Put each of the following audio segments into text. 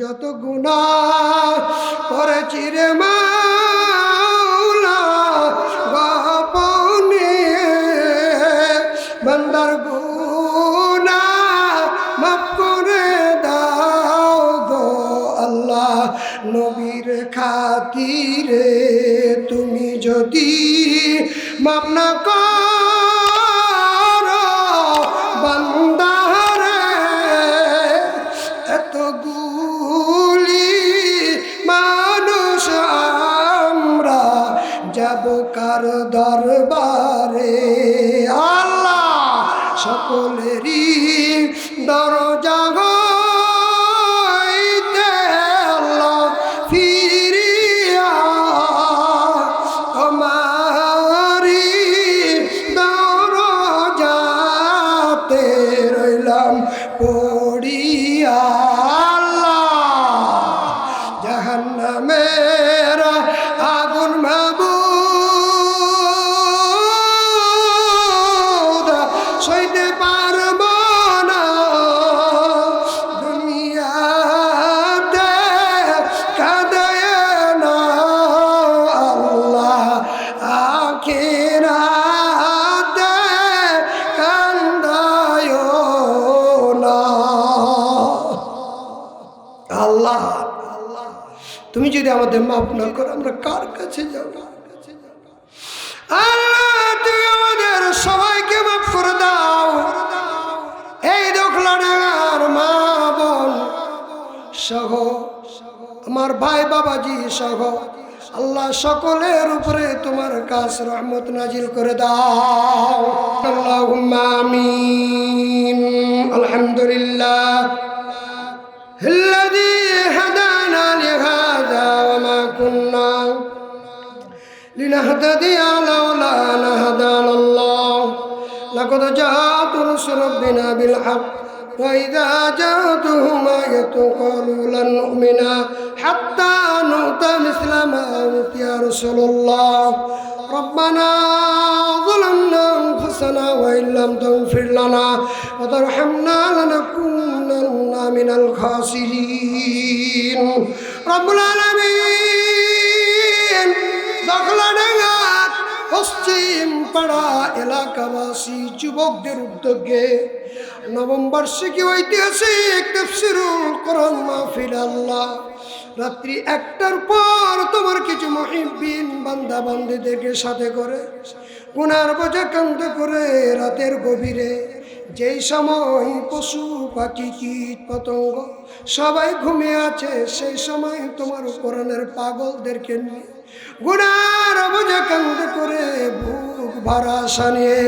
যত গুনাহ করেছি রে মাওলা গোপনে, বান্দার গুনাহ মাফ করে দাও গো আল্লাহ। নবীর খাতিরে তুমি যদি মাফ না করো বান্দারে, এত মানুষ আমরা যাব কার দরবারে। আল্লাহ সকলেরই দরজা হইতে আল্লাহ ফিরিয়া তোমারি দরজাতে রইলাম পড়িয়া। জাহান্নামের আগুন মাবুদ সইতে পারব না, দুনিয়াতে কাঁদায় না আল্লাহ, আখিরাতে কান্দায় না আল্লাহ। তুমি যদি আমাদের মাফ না করো আমরা কার কাছে যাব? আল্লাহ তুমি আমাদের সবাইকে মাফ করে দাও। এই দোখলাডাঙ্গার মা বোন সহ আমার ভাই বাবাজি সহ আল্লাহ সকলের উপরে তোমার কাছ রহমত নাজিল করে দাও। আল্লাহুম্মা আমিন। আলহামদুলিল্লাহ الذي هدانا لهذا وما كنا لنهتدي لولا أن هدانا الله لقد جاءت رسل ربنا بالحق وإذا جاءتهم آية قالوا لن نؤمن حتى نؤتى مثل ما أوتي رسل الله ربنا ظلمنا أنفسنا وإن لم تغفر لنا وترحمنا لنكونن من الخاسرين رب العالمين। দখলাডাঙ্গার পশ্চিম পাড়া এলাকাবাসী যুবকদের উদ্যোগে নবম বার্ষিকী ঐতিহাসিক তাফসীরুল কোরআন মাহফিল আল্লাহ রাত্রি 1টার পর তোমার কিছু মুহিব্বিন বান্দা বান্দীদেরকে সাথে করে গুনার বোঝা কাঁধে করে রাতের গভীরে যেই সময় পশু পাখি কীট পতঙ্গ সবাই ঘুমিয়ে আছে, সেই সময় তোমার কোরআনের পাগলদেরকে নিয়ে গুনার বোঝা কাঁধে করে বুক ভরা আশা নিয়ে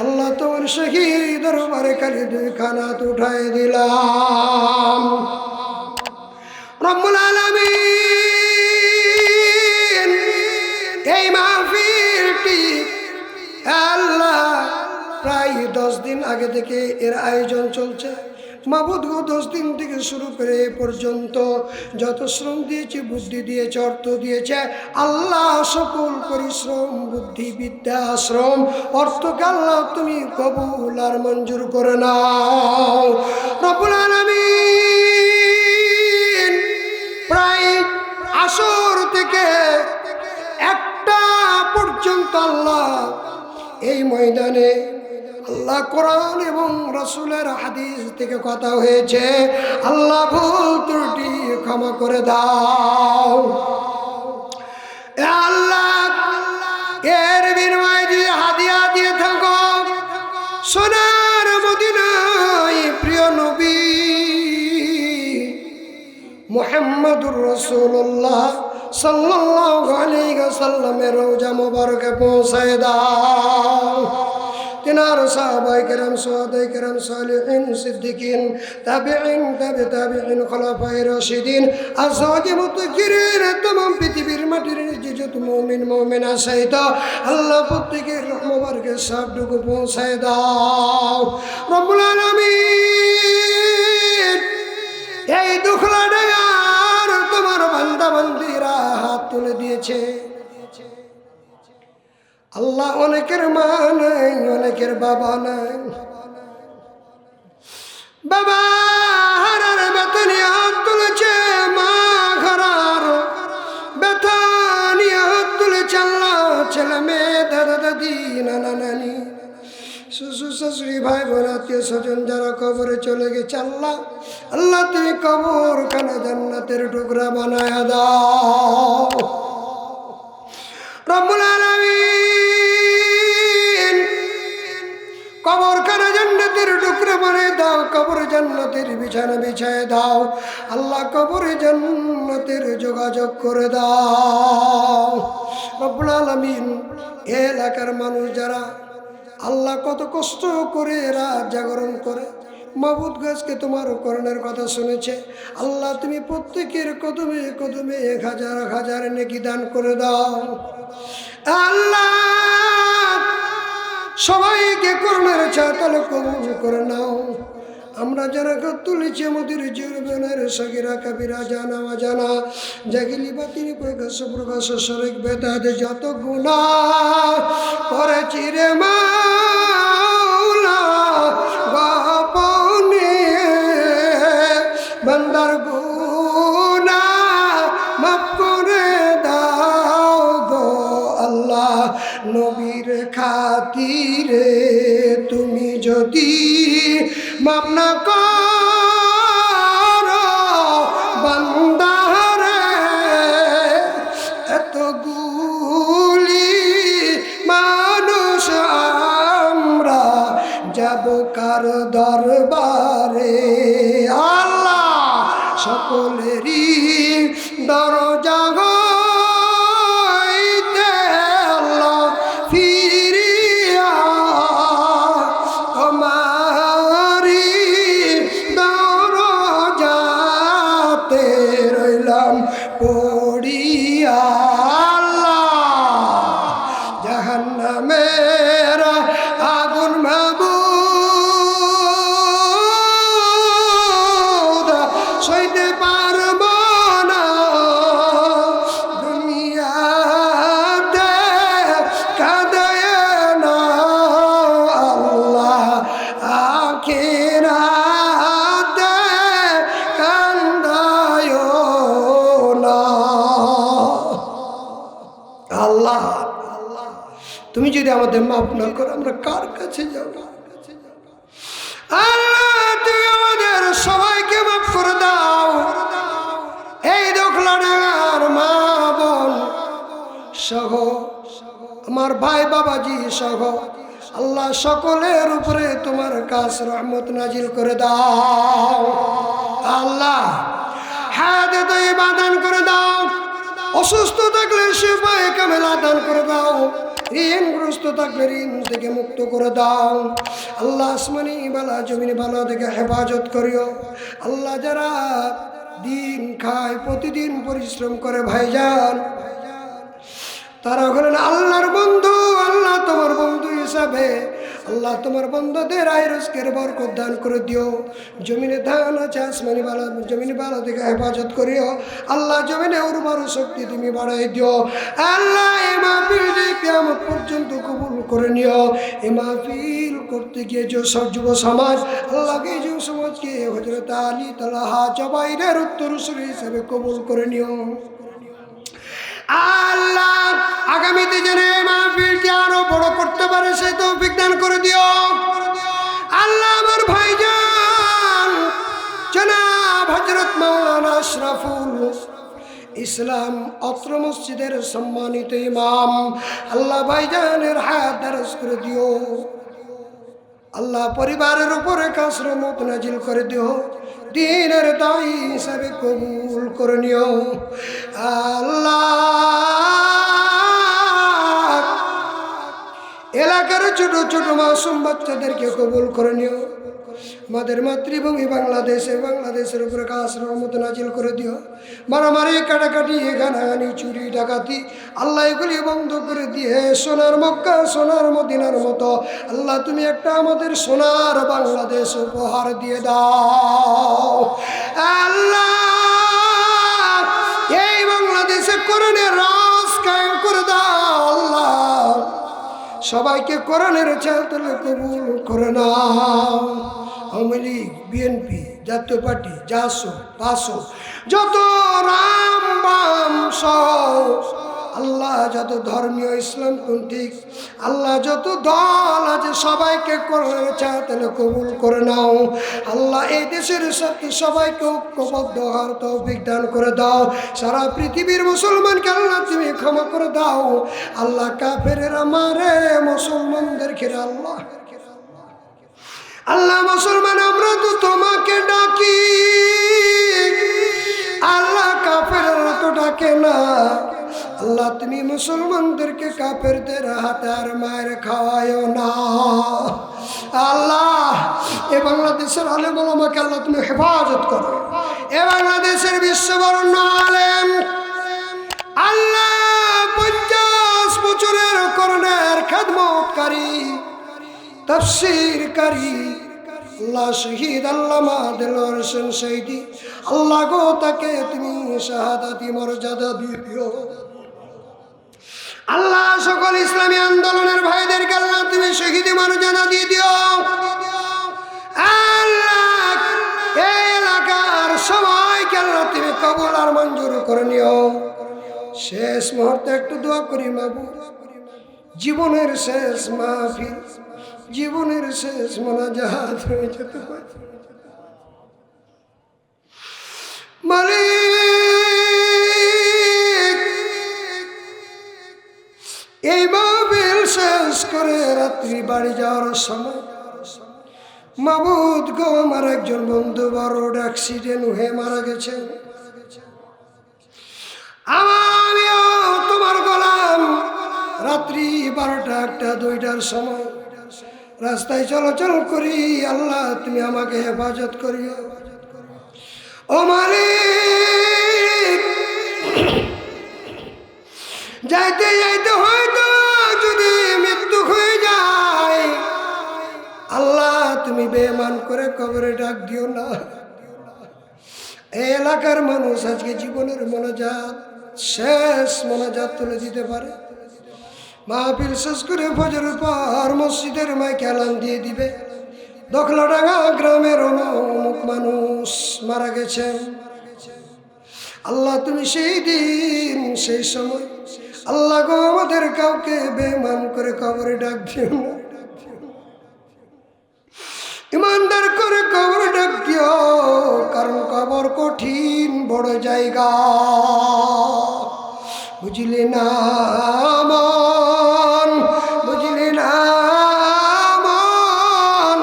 আল্লাহ তোমার শহীদ দরবারে খালি 2খানা উঠায় দিলাম। রব্বুল আলামিন এই মাহফিলটি আল্লাহ প্রায় 10 দিন আগে থেকে এর আয়োজন চলছে। মাবুদ গো 10 দিন থেকে শুরু করে এ পর্যন্ত যত শ্রম দিয়েছে, বুদ্ধি দিয়েছে, অর্থ দিয়েছে আল্লাহ সকল পরিশ্রম বুদ্ধি বিদ্যা শ্রম অর্থকে আল্লাহ তুমি কবুল আর মঞ্জুর করে নাও। রব্বুল আলামিন প্রায় আসর থেকে 1টা পর্যন্ত আল্লাহ এই ময়দানে আল্লাহ কোরআন এবং রাসূলের হাদিস থেকে কথা হয়েছে, আল্লাহ ভুল ত্রুটি ক্ষমা করে দাও আল্লাহ। এর বিনিময়ে যে হাদিয়া দিয়ে থাকো সোনার মদিনায় প্রিয় নবী মুহাম্মদুর রাসূলুল্লাহ সাল্লাল্লাহু আলাইহি ওয়াসাল্লামের রওজা মোবারকে পৌঁছায় দাও। তিনার সাহাবায়ে কেরাম, সুহাদায়ে কেরাম, সালিহিন, সিদ্দিকিন, তাবিঈন, তাবিঈন, খোলাফায়ে রাশিদিন, আজওয়াজে মুতাহহিরিন तमाम পৃথিবীর মাটির যে যত মুমিন মুমিনা সহিত আল্লাহ প্রত্যেকের মোবারকে সবটুকু পৌঁছায় দাও। রব্বুল আলামিন এই দোখলাডাঙ্গার তোমার বান্দা বান্দীরা হাত তুলে দিয়েছে আল্লাহ। অনেকের মা নাই, অনেকের বাবা নাই, বাবা হারার বেতনে হাত তুলেছে উত্তরসূরি ভাই বোন আত্মীয় স্বজন যারা কবরে চলে গেছে আল্লাহ, আল্লাহ তুমি কবর খানা জান্নাতের টুকরা বানায় দাও রব্বুল আলামিন। কবর খানা জান্নাতের টুকরা বানায় দাও, কবর জান্নাতের বিছানা বিছায় দাও আল্লাহ, কবরে জান্নাতের যোগাযোগ করে দাও রব্বুল আলামিন। এলাকার মানুষ যারা আল্লাহ কত কষ্ট করে রাত জাগরণ করে মাবুদ গাছকে তোমার করণের কথা শুনেছে আল্লাহ, তুমি প্রত্যেকের কদমে কদমে 1000 নেকি দান করে দাও আল্লাহ। সবাইকে করণের চাতাল কবুল করে নাও। আমরা যারা তুলেছি আমাদের জীবনের সগিরা কাবিরা জানা অজানা জাগিলি বাতিনি প্রকাশ প্রকাশ শরীক বেদাত যত গুনাহ করেছি রে মাওলা গোপনে, বান্দার গুনাহ মাফ করে দাও গো আল্লাহ। নবীর খাতিরে তুমি যদি মাফ না করো বান্দারে, এতগুলি মানুষ আমরা যাব কার দরবারে আল্লাহ, সকলেরই দরজা হইতে আল্লাহ ফিরিয়া তোমারি দরজাতে রইলাম পড়িয়া আল্লাহ। জাহান্নামের আগুন মাবুদ সইতে পারব না, দুনিয়াতে কাঁদায় না আল্লাহ, আখিরাতে কান্দায় না আল্লাহ। তুমি যদি আমাদের মাফ না করো আমরা কার কাছে যাব আল্লাহ? তুমি আমাদের সবাইকে মাফ করে দাও। এই দোখলাডাঙ্গার মা বোন সহ আমার ভাই বাবাজি সহ আল্লাহ সকলের উপরে তোমার কাছ রহমত নাজিল করে দাও আল্লাহ। হায়াতে তয়্যিবা দান করে দাও, অসুস্থ থাকলে শিফায়ে কামেলা দান করে দাও, ঋণগ্রস্ত থাকলে ঋণ থেকে মুক্ত করে দাও আল্লাহ। আসমানি বালা জমিনি বালা থেকে হেফাজত করিও আল্লাহ। যারা দিন খায় প্রতিদিন পরিশ্রম করে ভাইজান, তারা হলেন আল্লাহর বন্ধু। আল্লাহ তোমার বন্ধু হিসাবে আল্লাহ তোমার বন্ধুদের আয় রোজকের বরকত দান করে দিও। জমিনে ধান আছে আসমানি বালা জমিনে বালা থেকে হেফাজত করিও আল্লাহ। জমিনে উর্বর শক্তি তুমি বাড়াই দিও আল্লাহ। এ মাহফিল কিয়ামত পর্যন্ত কবুল করে নিও। এ মাহফিল করতে গিয়ে যে সব যুব সমাজ আল্লাহকে যুব সমাজকে হযরত আলী তালহা জবাইরের উত্তরসূরি হিসাবে কবুল করে নিও আল্লাহ। আগামীতে যেন এই মাহফিলটি আরো বড় করতে পারে সে তৌফিক দান করে দিও আল্লাহ। আমার ভাইজান জনাব হযরত মাওলানা আশরাফুল ইসলাম অত্র মসজিদের সম্মানিত ইমাম আল্লাহ, ভাইজানের হায়াত দারাজ করে দিও আল্লাহ। পরিবারের উপরে খাস রহমত নাজিল করে দিও, দ্বীনের দায়ী হিসাবে কবুল করে নিও আল্লাহ। এলাকার ছোট ছোট মাসুম বাচ্চাদেরকে কবুল করে নিও। আমাদের মাতৃভূমি বাংলাদেশে বাংলাদেশের উপরে খাস রহমত নাজিল করে দিও। মারামারি কাটাকাটি গানাগানি চুরি ডাকাতি আল্লাহ এগুলি বন্ধ করে দিয়ে সোনার মক্কা সোনার মদিনার মতো আল্লাহ তুমি একটা আমাদের সোনার বাংলাদেশ উপহার দিয়ে দাও আল্লাহ। এই বাংলাদেশে কোরআনের রাজ কায়েম করে দাও আল্লাহ। সবাইকে কোরআনের চালতলে কবুল করে নাও। আওয়ামী লীগ, বিএনপি, জাতীয় পার্টি, জাসো পাসো যত রাম বাম সহ আল্লাহ যত ধর্মীয় ইসলামপন্থী আল্লাহ যত দল আছে সবাইকে তাহলে কবুল করে নাও আল্লাহ। এই দেশের সাথে সবাইকে ঐক্যবদ্ধ হওয়ার তৌফিক দান করে দাও। সারা পৃথিবীর মুসলমানকে আল্লাহ তুমি ক্ষমা করে দাও আল্লাহ। কাফেরেরা মারে মুসলমানদের ঘিরে আল্লাহ। আল্লাহ মুসলমান আমরা তো তোমাকে ডাকি আল্লাহ, কাফেররা তো ডাকে না আল্লাহ। তুমি মুসলমানদেরকে কাফেরদের হাতে আর মায়ের খাওয়ায়ও না আল্লাহ। এ বাংলাদেশের আলেম ওলামাকে আল্লাহ তুমি হেফাজত করো। এ বাংলাদেশের বিশ্ববরণ্য আলেম আল্লাহ 50 বছরের করোনার খেদমতকারী তাফসীরকারী আল্লাহ শহীদ আল্লামা দেলোয়ার হোসেন শহীদি আল্লাহ গো তাকে তুমি শাহাদাতি মর্যাদা দিয়ে দিও আল্লাহ। সকল ইসলামী আন্দোলনের ভাইদেরকে আল্লাহ তুমি শহীদি মর্যাদা দিয়ে দিও আল্লাহ। এই এলাকার সবাইকে আল্লাহ তুমি কবুল আর মঞ্জুর করে নিও। শেষ মুহূর্তে একটু দোয়া করি মাবুদ, জীবনের শেষ মাহফিল, জীবনের শেষ মোনাজাত হয়ে যেতে পারে মালিক। এই মাহফিল শেষ করে রাত্রি বাড়ি যাওয়ার সময় মাবুদ গো আমার একজন বন্ধু বড় অ্যাক্সিডেন্ট হয়ে মারা গেছে। আমিও তোমার গোলাম রাত্রি 12টা 1টা 2টার সময় রাস্তায় চলাচল করি আল্লাহ তুমি আমাকে হেফাজত করিও ও মালিক। যাইতে যাইতে হয়তো যদি মৃত্যু হয়ে যায় আল্লাহ তুমি বেঈমান করে কবরে ডাক দিও না। এই এলাকার মানুষ আজকে জীবনের মোনাজাত শেষ মোনাজাত তুলে দিতে পারে। মাহফিল শেষ করে ফজরের পর মসজিদের মাইকে এলান দিয়ে দিবে দখলাডাঙ্গা গ্রামের অমুক মানুষ মারা গেছেন। আল্লাহ তুমি সেই দিন সেই সময় আল্লাহ গো আমাদের কাউকে বেঈমান করে কবরে ডাক দিও না, ইমানদার করে কবরে ডাক দিও। কারণ কবর কঠিন বড় জায়গা, বুঝলি না মন, বুঝলি না মন,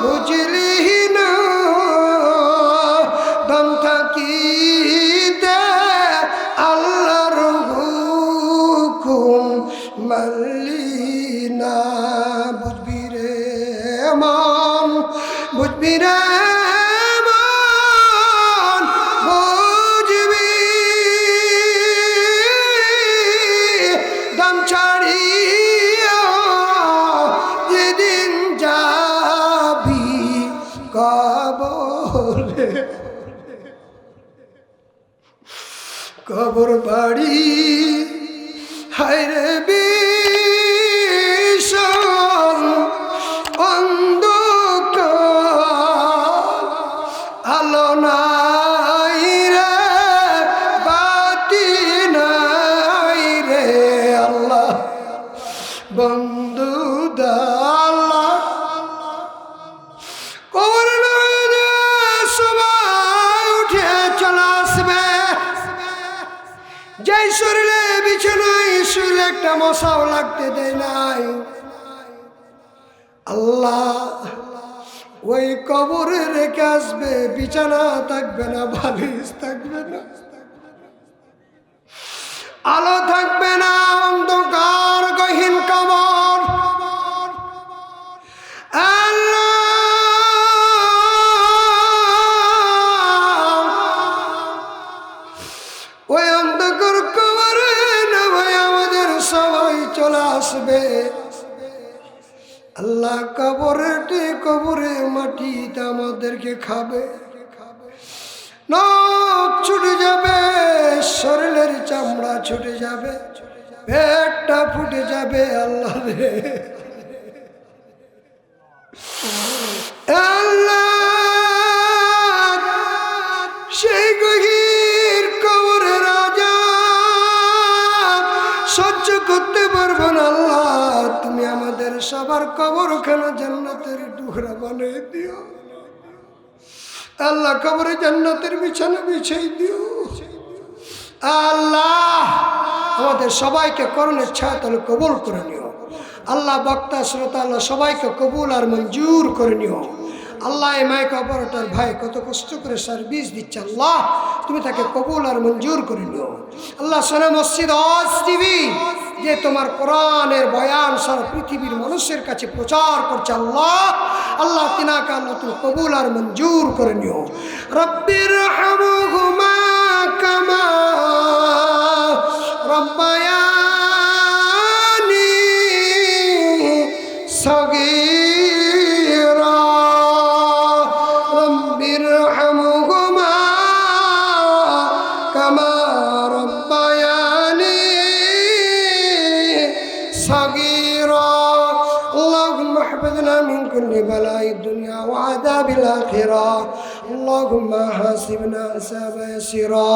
বুঝলি না দম থাকিতে আল্লাহর হুকুম মানলি না। বুঝবি রে মন, বুঝবি রে কবর বাড়ি হায়রে বিষণ অন্ধকার, আলো নাই রে বাতি নাই রে আল্লাহ বন্ধু দাল্লাহ। কবর সবাই উঠে চলে আসবে, যেই শরীরে বিছানায় শুলে একটা মশাও লাগতে দেয় নাই আল্লাহ ওই কবরে রেখে আসবে। বিছানা থাকবে না, বালিশ থাকবে না, আলো থাকবে না, অন্ধকার গহীন কবর। ওই অন্ধকার কবরে না ভাই আমাদের সবাই চলে আসবে আল্লাহ। কবরে মাটিতে আমাদেরকে খাবে, নখ ছুটে যাবে, শরীরের চামড়া ছুটে যাবে, পেটটা ফুটে যাবে আল্লাহ রে আল্লাহ। সেই গভীর কবরের আযাব সহ্য সবার কবরখানা জান্নাতের টুকরা বানিয়ে দিও আল্লাহ, কবরে জান্নাতের বিছানা বিছাই দিও আল্লাহ। আমাদের সবাইকে করণের ছায়াতলে কবুল করে নিও আল্লাহ। বক্তা শ্রোতা আল্লাহ সবাইকে কবুল আর মঞ্জুর করে নিও আল্লাহ। এই মাইক অপারেটর ভাই কত কষ্ট করে সার্ভিস দিচ্ছে আল্লাহ, তুমি তাকে কবুল আর মঞ্জুর করে নিও আল্লাহ। সোনা মসজিদ ওয়াজ টিভি যে তোমার কোরআনের বয়ান সারা পৃথিবীর মানুষের কাছে প্রচার করছে আল্লাহ, আল্লাহ তিনাকে আল্লাহ তুমি কবুল আর মঞ্জুর করে নিও। রব্বির হামহুমা কামা রব্বায়ানি সগীরা রব্বির হামহুমা কামা রব্বায়ানি صغيرا اللهم احفظنا من كل بلاء الدنيا وعذاب الآخرة اللهم حاسبنا حسابا يسيرا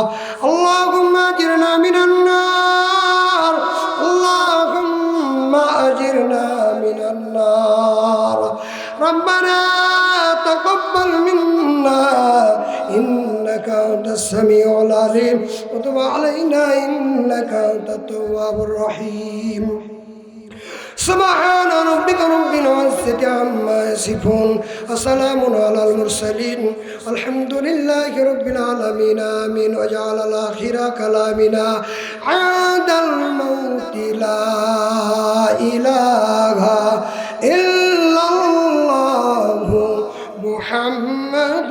اللهم أجرنا من النار اللهم أجرنا من النار ربنا تقبل منا إنك أنت السميع العليم وتب علينا إنك أنت التواب الرحيم سبحان ربك رب العزة عما يصفون وسلام على المرسلين والحمد لله رب العالمين آمين وجعل الآخر كلامنا عند الموت لا إله إلا الله محمد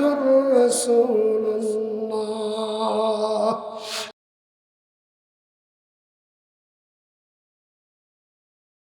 رسول